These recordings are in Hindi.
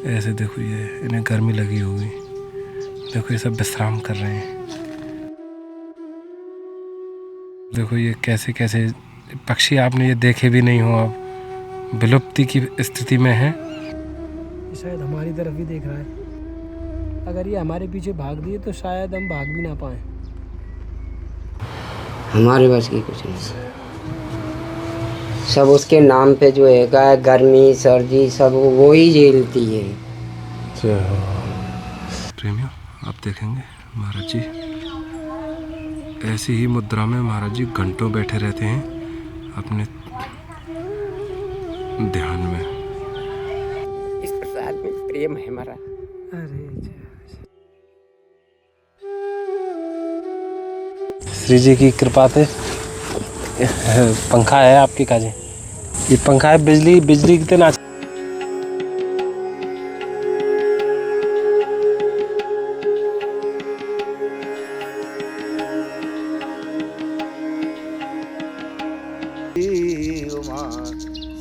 ऐसे देखो, ये इन्हें गर्मी लगी होगी। देखो ये सब विश्राम कर रहे हैं। देखो ये कैसे कैसे पक्षी आपने ये देखे भी नहीं हो, अब विलुप्ति की स्थिति में है। शायद हमारी तरफ ही देख रहा है। अगर ये हमारे पीछे भाग दिए तो शायद हम भाग भी ना पाए। हमारे बस की कुछ नहीं, सब उसके नाम पे जो है गर्मी सर्दी सब वो ही झेलती है। प्रेमियों, आप देखेंगे महाराज जी ऐसी ही मुद्रा में महाराज जी घंटों बैठे रहते हैं अपने ध्यान में। इस प्रसाद में प्रेम है हमारा। श्री जी की कृपा से पंखा है आपके काजे। ये पंखा है बिजली कितने उमा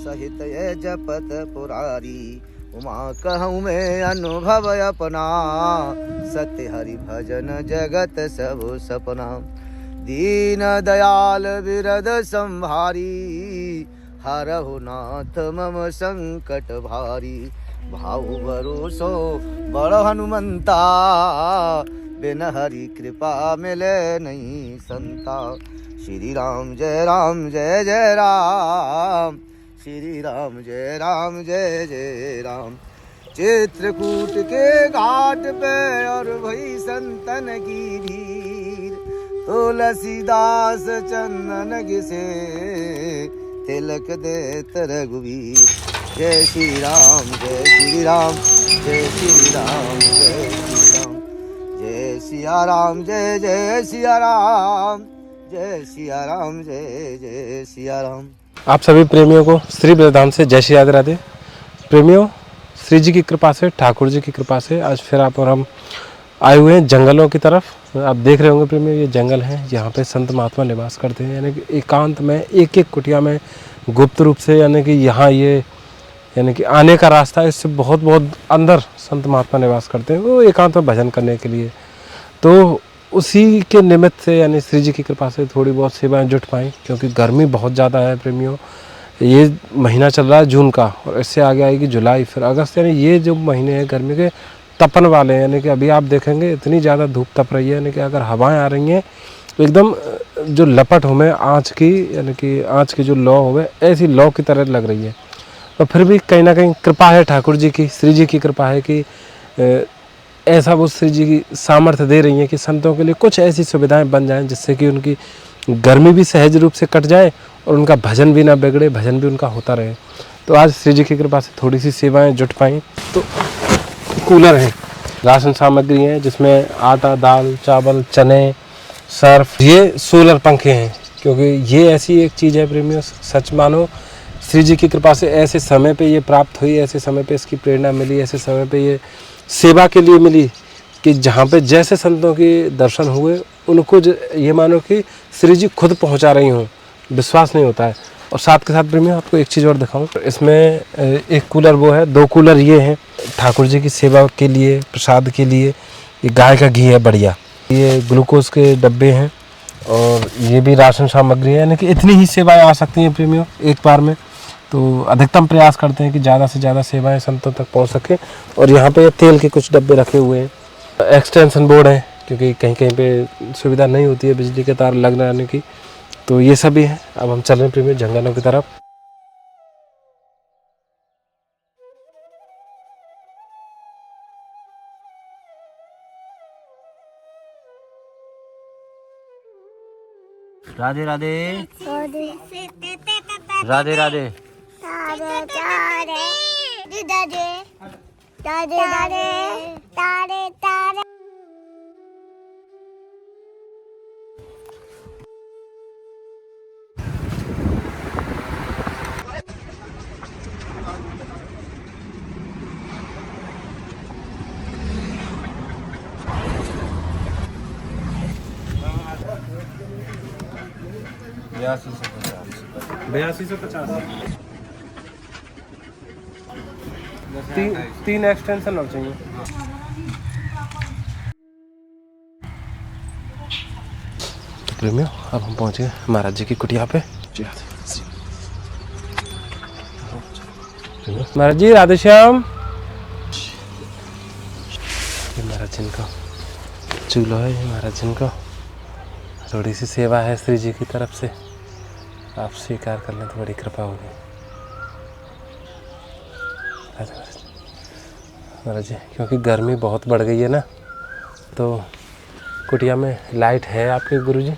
सहित ये जपत पुरारी, उमा कहूँ मैं अनुभव अपना, सत्य हरि भजन जगत सब सपना। दीन दयाल विरद संभारी, हरहु नाथ मम संकट भारी। भाव भरोसो बड़ हनुमंता, बिन हरि कृपा मिले नहीं संता। श्री राम जय जय राम, श्री राम जय जय राम। चित्रकूट के घाट पे और भई संतन की भीड़, तुलसीदास चंदन घिसे, तिलक देत रघुवीर। जय श्री राम जय श्री राम, जय श्री राम जय श्री राम। जय सिया राम जय जय सिया राम, जय सिया राम जय जय सिया राम। आप सभी प्रेमियों को श्री ब्रजधाम से जय श्री राधे। प्रेमियों, श्री जी की कृपा से, ठाकुर जी की कृपा से आज फिर आप और हम आए हुए हैं जंगलों की तरफ। आप देख रहे होंगे प्रेमियों, ये जंगल हैं, यहाँ पे संत महात्मा निवास करते हैं। यानी कि एकांत में एक एक कुटिया में गुप्त रूप से, यानी कि यहाँ ये यानी कि आने का रास्ता इससे बहुत बहुत अंदर संत महात्मा निवास करते हैं, वो एकांत में भजन करने के लिए। तो उसी के निमित्त से यानी श्री जी की कृपा से थोड़ी बहुत सेवाएं जुट पाई, क्योंकि गर्मी बहुत ज़्यादा है प्रेमियों। ये महीना चल रहा है जून का, और इससे आगे आएगी जुलाई, फिर अगस्त, यानी ये जो महीने हैं गर्मी के तपन वाले हैं। यानी कि अभी आप देखेंगे इतनी ज़्यादा धूप तप रही है, यानी कि अगर हवाएं आ रही हैं तो एकदम जो लपट होवे आँच की, यानी कि आँच की जो लौ होवे ऐसी लौ की तरह लग रही है। तो फिर भी कहीं ना कहीं कृपा है ठाकुर जी की, श्री जी की कृपा है कि ऐसा वो श्री जी की सामर्थ्य दे रही है कि संतों के लिए कुछ ऐसी सुविधाएं बन जाएं जिससे कि उनकी गर्मी भी सहज रूप से कट जाए और उनका भजन भी ना बिगड़े, भजन भी उनका होता रहे। तो आज श्री जी की कृपा से थोड़ी सी सेवाएं जुट पाई। तो कूलर है, राशन सामग्री है जिसमें आटा, दाल, चावल, चने, सर्फ, ये सोलर पंखे हैं। क्योंकि ये ऐसी एक चीज़ है प्रेमियों, सच मानो श्री जी की कृपा से ऐसे समय पे ये प्राप्त हुई, ऐसे समय पे इसकी प्रेरणा मिली, ऐसे समय पे ये सेवा के लिए मिली कि जहाँ पे जैसे संतों के दर्शन हुए उनको ये मानो कि श्री जी खुद पहुँचा रही हूँ, विश्वास नहीं होता है। और साथ के साथ प्रेमियों आपको एक चीज़ और दिखाऊं, इसमें एक कूलर वो है, दो कूलर ये हैं ठाकुर जी की सेवा के लिए, प्रसाद के लिए। ये गाय का घी है बढ़िया, ये ग्लूकोज के डब्बे हैं, और ये भी राशन सामग्री है। यानी कि इतनी ही सेवाएं आ सकती हैं प्रेमियों एक बार में। तो अधिकतम प्रयास करते हैं कि ज़्यादा से ज़्यादा सेवाएं संतों तक पहुंच सकें। और यहाँ पे तेल के कुछ डब्बे रखे हुए हैं, एक्सटेंशन बोर्ड है, क्योंकि कहीं कहीं पे सुविधा नहीं होती है बिजली के तार लग जाने की। तो ये सभी है। अब हम चल रहे हैं प्रेमियों जंगलों की तरफ। राधे राधे राधे राधे। बयासी सौ पचास। तीन एक्सटेंशन और चाहिए। तो प्रेमियों अब हम पहुंच गए महाराज जी की कुटिया पे। महाराज जी राधे श्याम। ये महाराज जी का चूल्हा है, ये महाराज जी का थोड़ी सी सेवा है श्री जी की तरफ से, आप स्वीकार कर लें तो बड़ी कृपा होगी। महाराज जी क्योंकि गर्मी बहुत बढ़ गई है ना, तो कुटिया में लाइट है आपके गुरुजी,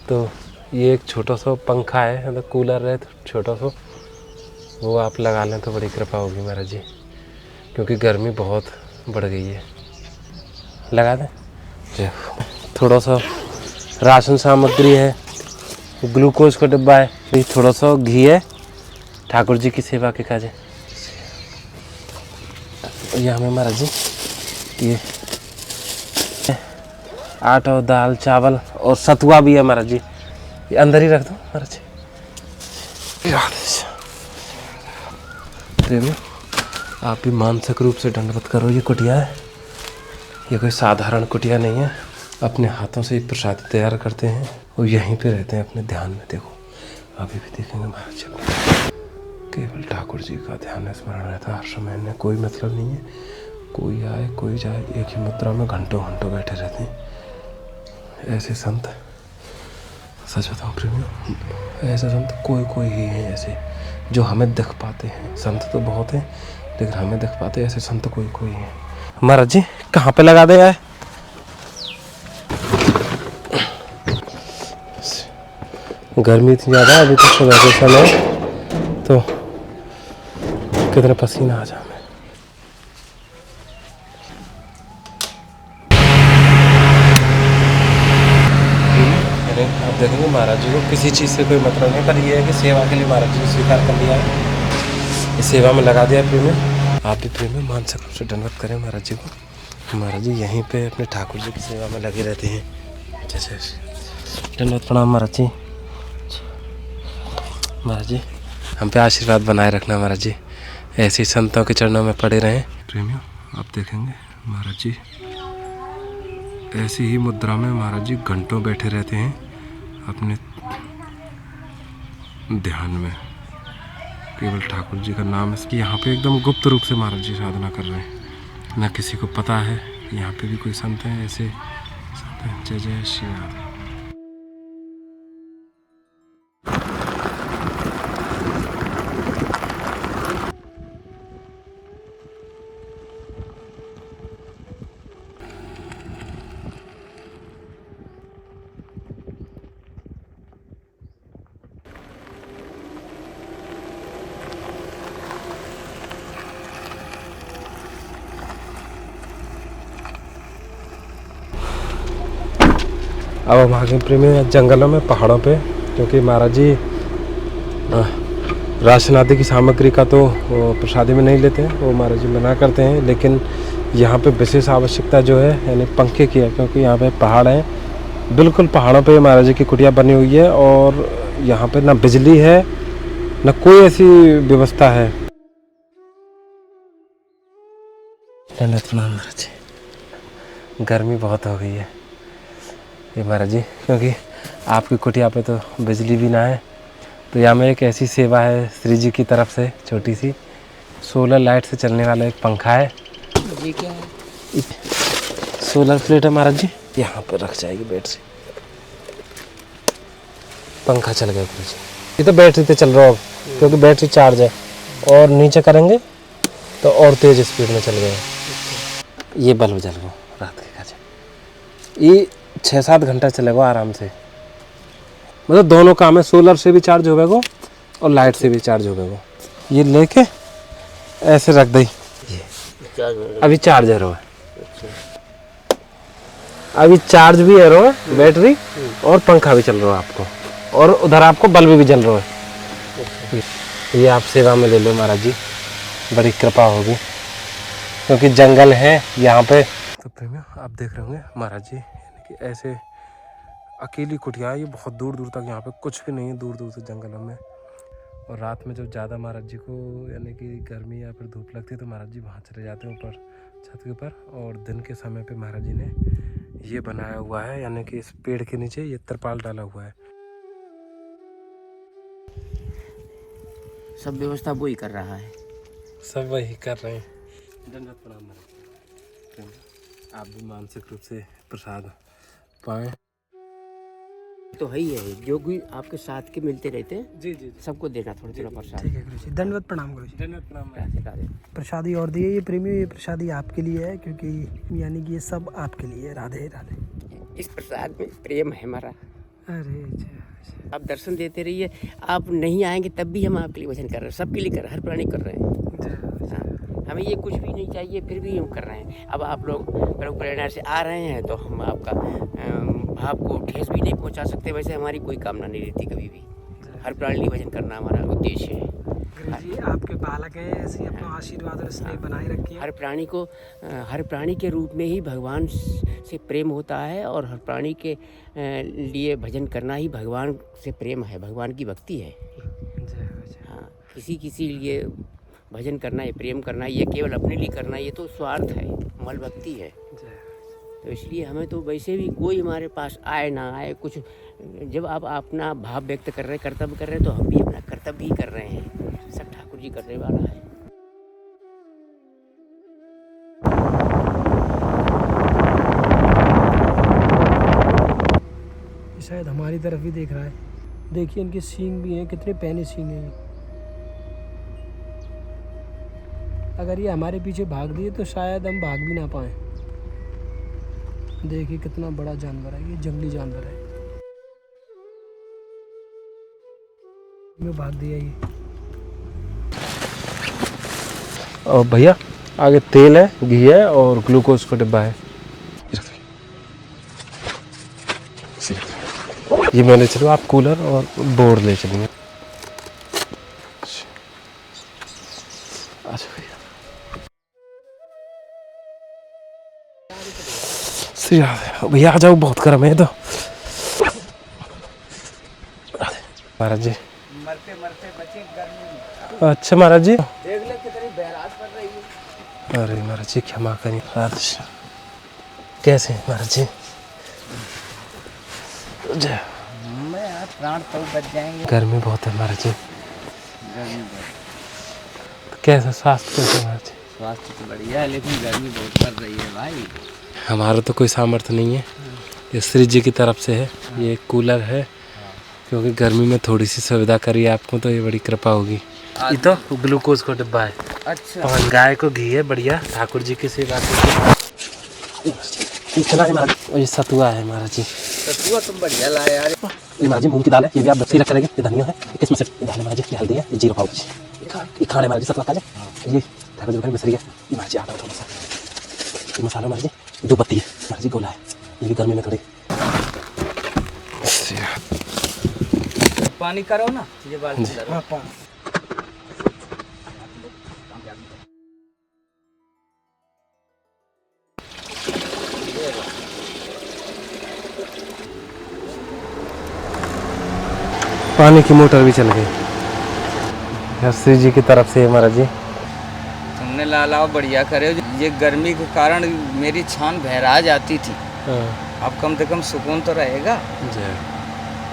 तो ये एक छोटा सा पंखा है, मतलब कूलर है छोटा सा, वो आप लगा लें तो बड़ी कृपा होगी महाराज जी, क्योंकि गर्मी बहुत बढ़ गई है। लगा दें। थोड़ा सा राशन सामग्री है, ग्लूकोज का डिब्बा है, ये थोड़ा सा घी है ठाकुर जी की सेवा के काजे। ये हमें महाराज जी ये आटा और दाल चावल और सतुआ भी है महाराज जी, ये अंदर ही रख दो महाराज जी। प्रेमी आप भी मानसिक रूप से दंडवत करो। ये कुटिया है, ये कोई साधारण कुटिया नहीं है, अपने हाथों से प्रसाद तैयार करते हैं और यहीं पे रहते हैं अपने ध्यान में। देखो अभी भी देखेंगे महाराज जी, केवल ठाकुर जी का ध्यान स्मरण रहता है हर समय, इन्हें कोई मतलब नहीं है, कोई आए कोई जाए, एक ही मुद्रा में घंटों घंटों बैठे रहते हैं। ऐसे संत, सच बताऊं प्रेमियों, ऐसे संत कोई कोई ही हैं ऐसे जो हमें दिख पाते हैं। संत तो बहुत हैं लेकिन हमें दिख पाते ऐसे संत कोई कोई हैं। महाराज जी कहाँ पे लगा दे आए? गर्मी इतनी ज़्यादा है अभी तो सुबह के समय, तो कितना पसीना आ जाए। आप देखेंगे महाराज जी को किसी चीज़ से कोई मतलब नहीं, पर ये है कि सेवा के लिए महाराज जी ने स्वीकार कर लिया है, इस सेवा में लगा दिया प्रेम में। आप भी प्रेम में मानसिक रूप से दंडवत करें महाराज जी को। महाराज जी यहीं पे अपने ठाकुर जी की सेवा में लगे रहते हैं। जैसे दंडवत प्रणाम महाराज जी। महाराज जी हम पे आशीर्वाद बनाए रखना महाराज जी, ऐसे संतों के चरणों में पड़े रहें। प्रेमियों आप देखेंगे महाराज जी ऐसी ही मुद्रा में महाराज जी घंटों बैठे रहते हैं अपने ध्यान में, केवल ठाकुर जी का नाम। इसकी यहाँ पे एकदम गुप्त रूप से महाराज जी साधना कर रहे हैं, ना किसी को पता है। यहाँ पे भी कोई संत हैं ऐसे संत हैं। जय जय श्री राम। अब हम आगे प्रेमी जंगलों में पहाड़ों पे, क्योंकि महाराज जी राशन आदि की सामग्री का तो प्रसादी में नहीं लेते हैं, वो महाराज जी मना करते हैं। लेकिन यहाँ पे विशेष आवश्यकता जो है यानी पंखे की है, क्योंकि यहाँ पे पहाड़ हैं, बिल्कुल पहाड़ों पे महाराज जी की कुटिया बनी हुई है और यहाँ पे ना बिजली है ना कोई ऐसी व्यवस्था है। महाराज जी गर्मी बहुत हो गई है ये महाराज जी, क्योंकि आपकी कुटिया पे तो बिजली भी ना है, तो यहाँ में एक ऐसी सेवा है श्री जी की तरफ से, छोटी सी सोलर लाइट से चलने वाला एक पंखा है। ये क्या है? सोलर प्लेट है महाराज जी, यहाँ पर रख जाएगी बेड से, पंखा चल गया गुरु जी। ये तो बैटरी पे चल रहा हो क्योंकि बैटरी चार्ज है, और नीचे करेंगे तो और तेज स्पीड में चल गए। ये बल्ब जल गया रात के काजे, ये 6-7 घंटा चलेगा आराम से, मतलब दोनों काम है, सोलर से भी चार्ज होगा और लाइट से भी चार्ज होगा। ये लेके ऐसे रख दई, अभी चार्जर हो, अभी चार्ज भी है बैटरी और पंखा भी चल रहा है आपको, और उधर आपको बल्ब भी जल रहा है। ये आप सेवा में ले लो महाराज जी, बड़ी कृपा होगी, क्योंकि जंगल है यहाँ पे। तो प्रेमियों आप देख रहे होंगे महाराज जी कि ऐसे अकेली कुटिया है, ये बहुत दूर दूर तक, यहाँ पे कुछ भी नहीं है, दूर दूर तक जंगलों में और रात में जब ज़्यादा महाराज जी को यानी कि गर्मी या फिर धूप लगती है तो महाराज जी वहाँ चले जाते हैं ऊपर छत के ऊपर। और दिन के समय पे महाराज जी ने ये बनाया हुआ है, यानी कि इस पेड़ के नीचे ये तिरपाल डाला हुआ है। सब व्यवस्था वो ही कर रहा है। सब वही कर रहे हैं। दंडवत प्रणाम महाराज। आप भी मानसिक रूप से प्रसाद पाएँ। तो है ही है, जो भी आपके साथ के मिलते रहते हैं जी जी सबको देना थोड़ा थोड़ा प्रसाद। ठीक है गुरु जी, दंडवत प्रणाम गुरु जी। दंडवत प्रणाम। राधे राधे। प्रसादी और दिए, ये प्रेमियों ये प्रसादी आपके लिए है, क्योंकि यानी कि ये सब आपके लिए है। राधे राधे। इस प्रसाद में प्रेम है हमारा। अरे अच्छा। आप दर्शन देते रहिए, आप नहीं आएंगे तब भी हम आपके लिए वचन कर रहे हैं, सबके लिए कर रहे हैं, हर प्राणी कर रहे हैं। हाँ, हमें ये कुछ भी नहीं चाहिए फिर भी हम कर रहे हैं। अब आप लोग प्रभु प्रेरणा से आ रहे हैं तो हम आपका भाव को ठेस भी नहीं पहुंचा सकते। वैसे हमारी कोई कामना नहीं रहती कभी भी, हर प्राणी भजन करना हमारा उद्देश्य है। गुरु जी आपके बालक हैं, ऐसे ही अपना आशीर्वाद और स्नेह बनाए रखिए। हर प्राणी को हर प्राणी के रूप में ही भगवान से प्रेम होता है, और हर प्राणी के लिए भजन करना ही भगवान से प्रेम है, भगवान की भक्ति है। हाँ, किसी लिए भजन करना है, प्रेम करना है, ये केवल अपने लिए करना है, ये तो स्वार्थ है, मल भक्ति है। तो इसलिए हमें तो वैसे भी कोई हमारे पास आए ना आए कुछ, जब आप अपना भाव व्यक्त कर रहे हैं, कर्तव्य कर रहे हैं, तो हम भी अपना कर्तव्य ही कर रहे हैं। सब ठाकुर जी करने वाला है। शायद हमारी तरफ ही देख रहा है। देखिए इनके सींग भी हैं, कितने पैने सींग हैं। अगर ये हमारे पीछे भाग दिए तो शायद हम भाग भी ना पाए। देखिए कितना बड़ा जानवर है, ये जंगली जानवर है। मैं भाग दिया ये। और भैया आगे तेल है, घी है और ग्लूकोज का डिब्बा है। ये मैं ले चलूँ, आप कूलर और बोर्ड ले चलेंगे। अच्छा भैया, भैया आ जाओ, बहुत गर्म है तो। महाराज जी मरते मरते बचे गर्मी में। अच्छा महाराज जी, देख ले कितनी बहरात पड़ रही है। अरे महाराज जी क्षमा करिए। अच्छा कैसे हैं महाराज जी? जय। मैं यार प्राण तो बच जाएंगे। गर्मी बहुत है महाराज जी। गर्मी बहुत। कैसा स्वास्थ्य कैसे है महाराज जी? स्वास्थ्य तो बढ़िया है, लेकिन गर्मी बहुत पड़ रही है भाई। हमारा तो कोई सामर्थ्य नहीं है, ये श्री जी की तरफ से है। ये कूलर है, क्योंकि गर्मी में थोड़ी सी सुविधा करी आपको तो ये बड़ी कृपा होगी। ये तो ग्लूकोज का डिब्बा है। अच्छा और गाय को घी है बढ़िया, ठाकुर जी की सेवा के। ये सतुआ है महाराज जी। सतुआ तुम बढ़िया लाए यार। ये महाराज जी मूंग की दाल है, ये भी आप बच्चे रख लेंगे। ये धनिया है, इसमें से दाल है महाराज जी, ये हल्दी है, ये जीरा पाउडर, ये खाने महाराज जी सतुआ खा जाए। ये ठाकुर जी का मिश्री है, ये महाराज जी आटा थोड़ा सा, ये मसाला महाराज जी 2 पत्ती है महाराज जी, गोला है, ये भी गर्मी में थोड़ी। पानी करो ना ये बाल्टी। हाँ पानी। पानी की मोटर भी चल गई श्री जी की तरफ से महाराज जी। तुमने लालाओ बढ़िया करे। ये गर्मी के कारण मेरी छान बहरा जाती थी, अब कम से कम सुकून तो रहेगा।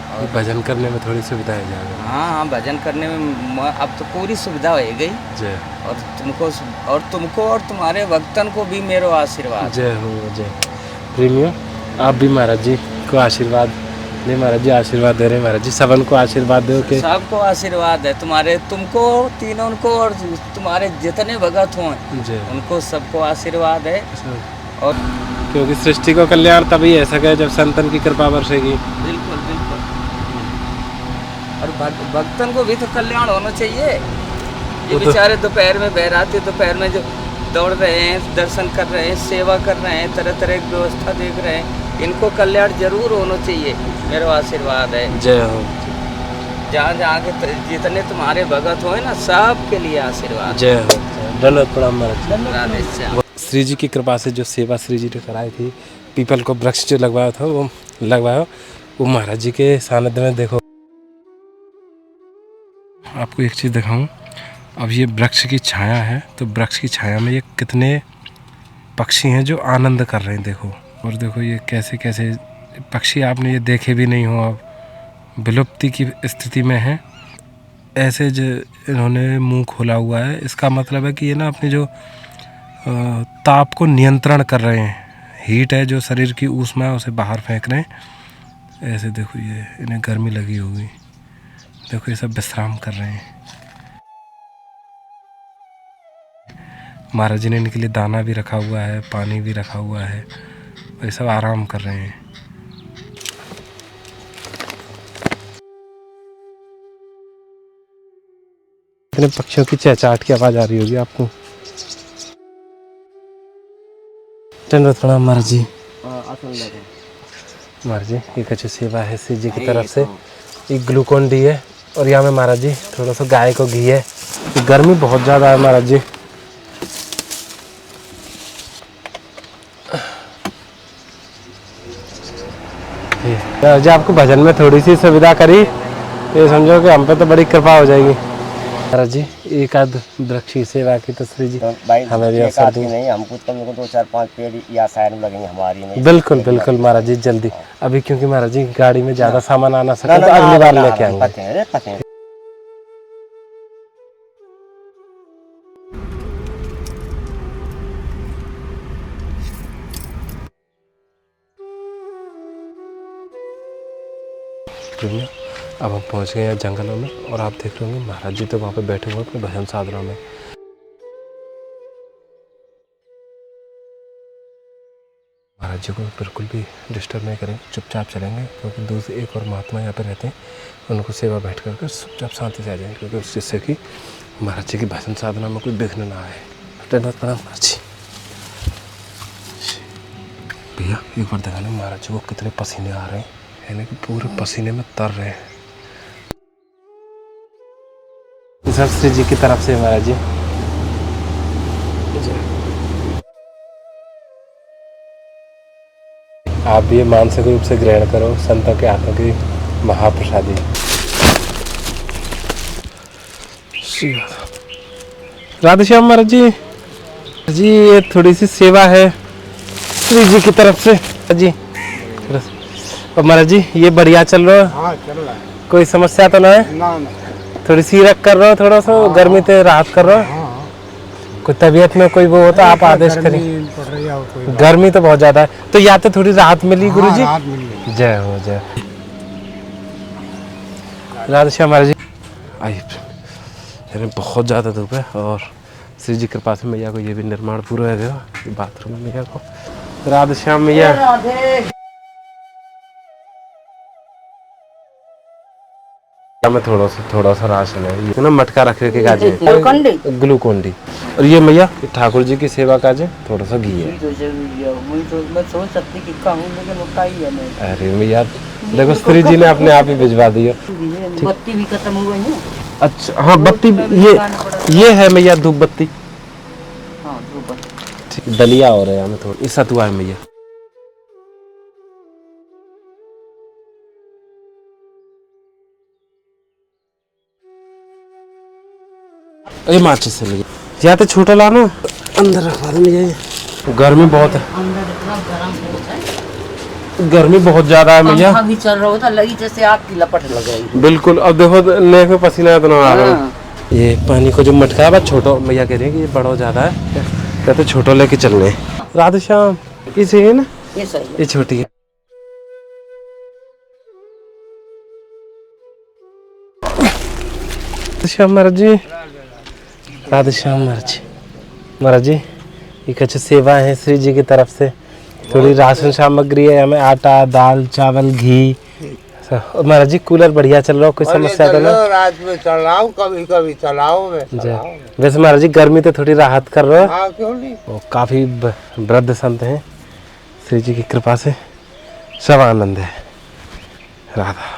और भजन करने में थोड़ी सुविधा है जाएगा। हाँ हाँ, भजन करने में अब तो पूरी सुविधा हो गई। जय। और तुमको और तुम्हारे भक्तन को भी मेरा आशीर्वाद। जय हो जय। प्रेमियों आप भी महाराज जी को आशीर्वाद नहीं, महाराज जी आशीर्वाद दे रहे हैं महाराज जी, सबन को आशीर्वाद दो के सबको आशीर्वाद है तुम्हारे, तुमको तीनों को और तुम्हारे जितने भगत हों उनको सबको आशीर्वाद है। और क्योंकि सृष्टि को कल्याण तभी है सके जब संतन की कृपा बरसेगी। बिल्कुल बिल्कुल। और भक्तन को भी तो कल्याण होना चाहिए। ये बेचारे दोपहर में बहराते, दोपहर में जो दौड़ रहे हैं, दर्शन कर रहे हैं, सेवा कर रहे हैं, तरह तरह की व्यवस्था देख रहे हैं, इनको कल्याण जरूर होना चाहिए। मेरा आशीर्वाद है। जय हो। जहाँ जहाँ के जितने तुम्हारे भगत हो ना, सब के लिए आशीर्वाद। जय हो। धन्यवाद प्रणाम महाराज। राधे श्याम। श्री जी की कृपा से जो सेवा श्री जी ने कराई थी, पीपल को वृक्ष जो लगवाया था वो लगवाया, वो महाराज जी के सानिध्य में देखो आपको एक चीज़ दिखाऊं। अब ये वृक्ष की छाया है, तो वृक्ष की छाया में ये कितने पक्षी हैं जो आनंद कर रहे हैं, देखो। और देखो ये कैसे कैसे पक्षी आपने ये देखे भी नहीं हो, अब विलुप्ति की स्थिति में हैं। ऐसे जो इन्होंने मुंह खोला हुआ है, इसका मतलब है कि ये ना अपने जो ताप को नियंत्रण कर रहे हैं। हीट है जो शरीर की ऊष्मा है उसे बाहर फेंक रहे हैं। ऐसे देखो ये इन्हें गर्मी लगी होगी, देखो ये सब विश्राम कर रहे हैं। महाराज जी ने इनके लिए दाना भी रखा हुआ है, पानी भी रखा हुआ है, और ये सब आराम कर रहे हैं। इतने पक्षियों की चहचहाट की आवाज आ रही होगी आपको। प्रणाम महाराज जी। महाराज जी ये कुछ सेवा है श्री जी की तरफ से। एक ग्लूकोन डी है, और यहाँ में महाराज जी थोड़ा सा गाय को घी है। गर्मी बहुत ज़्यादा है महाराज जी। महाराज जी आपको भजन में थोड़ी सी सुविधा करी, ये समझो कि हम पे तो बड़ी कृपा हो जाएगी। महाराज जी एक आध वृक्ष की सेवा की तो श्री जी हमें भी अवसर दी। नहीं, हमको कम से कम 2 4 5 पेड़ या साइड में लगेंगे हमारी में। बिल्कुल बिल्कुल महाराज जी, जल्दी। अभी क्योंकि महाराज जी गाड़ी में ज़्यादा सामान आना सके तो अगली बार लेके आएंगे। अब हम पहुंच गए हैं जंगलों में, और आप देख रहे होंगे महाराज जी तो वहाँ पे बैठे हुए अपने भजन साधनों में। महाराज जी को बिल्कुल भी डिस्टर्ब नहीं करेंगे, चुपचाप चलेंगे, क्योंकि दूसरे एक और महात्मा यहाँ पे रहते हैं, उनको सेवा बैठ करके चुपचाप शांति से आ जाएंगे, क्योंकि जिससे कि महाराज जी की भजन साधना में कोई विघ्न ना आए। धन्यवाद, प्रणाम महाराज जी। भैया एक बार देखा ना महाराज जी को कितने पसीने आ रहे हैं, यानी कि पूरे पसीने में तर रहे हैं। सब श्री जी की तरफ से महाराज जी। आप भी मानसिक रूप से ग्रहण करो संतों के हाथों की महाप्रसादी। राधे श्याम महाराज जी। जी ये थोड़ी सी सेवा है श्री जी की तरफ से जी। और महाराज जी ये बढ़िया चल रहा है? हाँ चल रहा है। कोई समस्या तो ना है? ना ना। थोड़ी सीरक कर रहा हो, थोड़ा सा गर्मी से राहत कर रहा हो? कोई तबीयत में कोई वो होता आप आदेश करें। गर्मी तो बहुत ज्यादा है, तो या तो थोड़ी राहत मिली गुरु जी। जय हो जय। राधे श्याम महाराज जी। आइए, बहुत ज़्यादा धूप है, और श्री जी कृपा से मैया को ये भी निर्माण पूरा है बाथरूम में मैया को। राधे श्याम मैया। में थोड़ा सा राशन है, ये ना मटका रखे के काज है, ग्लूकोन डी। और ये मैया ठाकुर जी की सेवा काज है, थोड़ा सा घी है। अरे मैया देखो श्री जी ने अपने आप ही भिजवा दिया। बत्ती भी खत्म हो गई है। अच्छा हाँ बत्ती ये है मैया, धूप बत्ती। हाँ धूप बत्ती। दलिया हो रहा है हमें थोड़ा, इस सतुआ है मैया। ये माचिस से लगी, या तो छोटा लाना अंदर रखवा दो मैया। गर्मी बहुत है, गर्मी बहुत ज्यादा है मैया। भी चल रहा होता लगी जैसे आग की लपट लग रही। बिल्कुल, अब देखो नेक में पसीना इतना आ रहा है। ये पानी को जो मटका है छोटो मैया कह रही है कि ये बड़ा ज्यादा है, कहते छोटो लेके चलने। राधे श्याम ये सही है ना? ये सही है। ये छोटी है। श्याम महाराज जी। राधे श्याम महाराज जी। महाराज जी ये कुछ सेवा है श्री जी की तरफ से, थोड़ी राशन सामग्री है हमें, आटा दाल चावल घी। महाराज जी कूलर बढ़िया चल रहा हो, कोई समस्या तो नहीं? रात में चलाओ, कभी कभी चलाओ। वैसे महाराज जी गर्मी तो थोड़ी राहत कर रहे हो। हाँ क्यों नहीं। वो काफी वृद्ध संत हैं, श्री जी की कृपा से सब आनंद है। राधा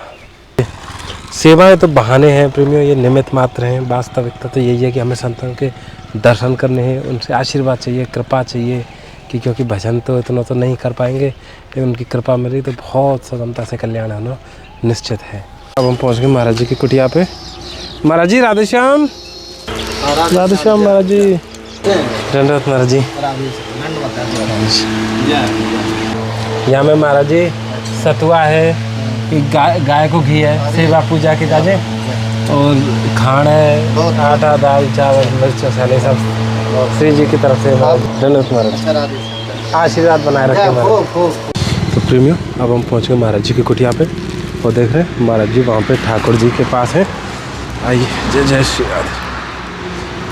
सेवाएं तो बहाने हैं प्रेमियों, ये निमित्त मात्र हैं। वास्तविकता तो यही है कि हमें संतों के दर्शन करने हैं, उनसे आशीर्वाद चाहिए, कृपा चाहिए, कि क्योंकि भजन तो इतना तो नहीं कर पाएंगे, लेकिन उनकी कृपा मिली तो बहुत सुगमता से कल्याण होना निश्चित है। अब हम पहुंच गए महाराज जी की कुटिया पे, महाराज जी राधे श्याम महाराज जी धन्यवाद महाराज जी। यहाँ में महाराज जी सतुआ है, गाय को घी है, सेवा पूजा की ताजे और खाण है, आटा दाल चावल मिर्च मसाले सब श्री जी की तरफ से। धन्यवाद महाराज, आशीर्वाद बनाए रखे महाराज। तो प्रेमियों अब हम पहुँच गए महाराज जी की कुटिया पे और देख रहे हैं महाराज जी वहाँ पे ठाकुर जी के पास है। आइए जय जय श्री राधे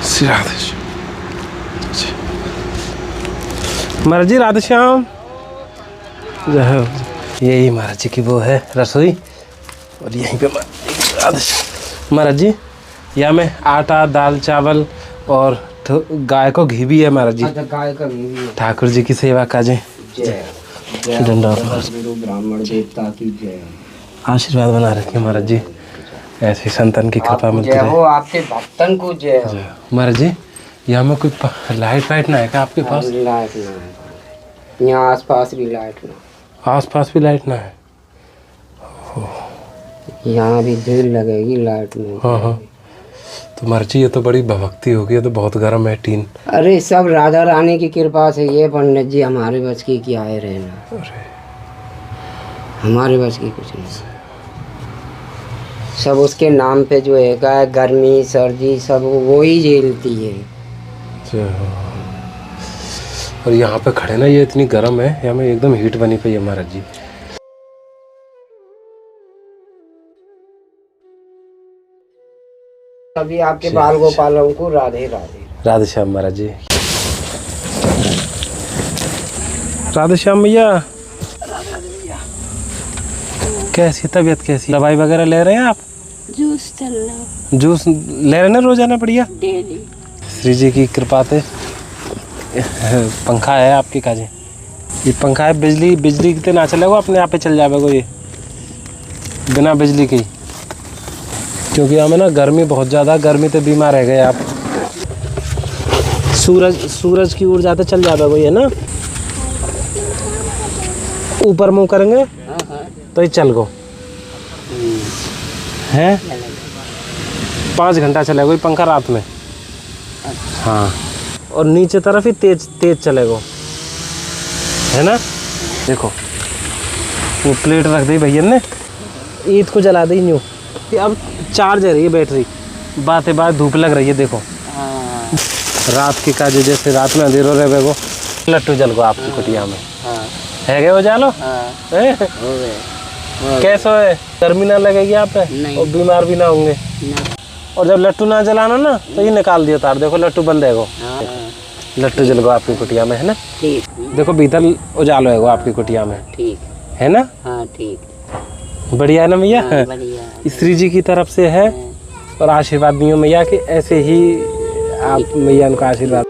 श्री राधे। महाराज जी राधे श्याम। जय हो। यही महाराज जी की वो है रसोई और यहीं पे महाराज जी यहाँ में आटा दाल चावल और गाय को घी भी है महाराज जी। गाय का घी भी है। ठाकुर जी की सेवा काजे। ब्राह्मण देवता की जय। आशीर्वाद बना रखे महाराज जी, ऐसे संतान की कृपा मिलती जय रहे। हो, आपके भक्तन को जय हो। महाराज जी यहाँ में कोई लाइट वाइट ना है क्या आपके पास? लाइट ना है, यहाँ आसपास भी लाइट ना। आसपास भी लाइट ना है? यहाँ भी देर लगेगी लाइट में। हाँ हाँ। तो महाराज जी ये तो बड़ी भक्ति होगी, ये तो बहुत गर्म है टीन। अरे सब राधा रानी की कृपा से ये पंडित जी, हमारे बस की क्या है रहना, हमारे बस की कुछ नहीं। सब उसके नाम पे जो है, गर्मी सर्दी सब वो ही झेलती है। और यहाँ पे खड़े ना, ये इतनी गर्म है, यहाँ में एकदम हीट बनी पई है महाराज जी। अभी आपके बाल गोपालों को राधे राधे। राधे श्याम महाराज जी। राधे श्याम भैया। कैसी तबीयत कैसी? दवाई वगैरह ले रहे हैं आप? जूस चल रहा, जूस ले रहे हैं रोजाना बढ़िया? डेली। श्री जी की कृपा से पंखा है आपके काजे। ये पंखा है बिजली के ना चलेगा, अपने आप पे चल जाएगा ये बिना बिजली की, क्योंकि हमें ना गर्मी बहुत ज़्यादा, गर्मी तो बीमार रह गए आप। सूरज की ऊर्जा तो चल जाएगा ये ना, ऊपर मुंह करेंगे तो ये चल गो है। 5 घंटा चलेगा ये पंखा रात में। हाँ, और नीचे तरफ ही तेज चलेगा है ना। देखो वो प्लेट रख दी भैया ने, ईद को जला दी यूँ। अब चार्ज है रही बैटरी, बातें धूप लग रही है। देखो रात की काजे, जैसे रात में अंधेरो रहे गो, लट्टू जल गो आपकी कुटिया में है गए वो जालो। कैसे है, गर्मी ना लगेगी आप पे और बीमार भी ना होंगे। और जब लट्टू ना जलाना ना तो ये निकाल दियो तार, देखो लट्टू बंद है गो। लट्टू जल गो आपकी कुटिया में है ना। ठीक, देखो भीतर उजालो है गो आपकी कुटिया में, ठीक है ना। हाँ ठीक, बढ़िया है ना भैया। बढ़िया। श्री जी की तरफ से है और आशीर्वाद दियो मैया कि ऐसे ही आप मैया उनका आशीर्वाद।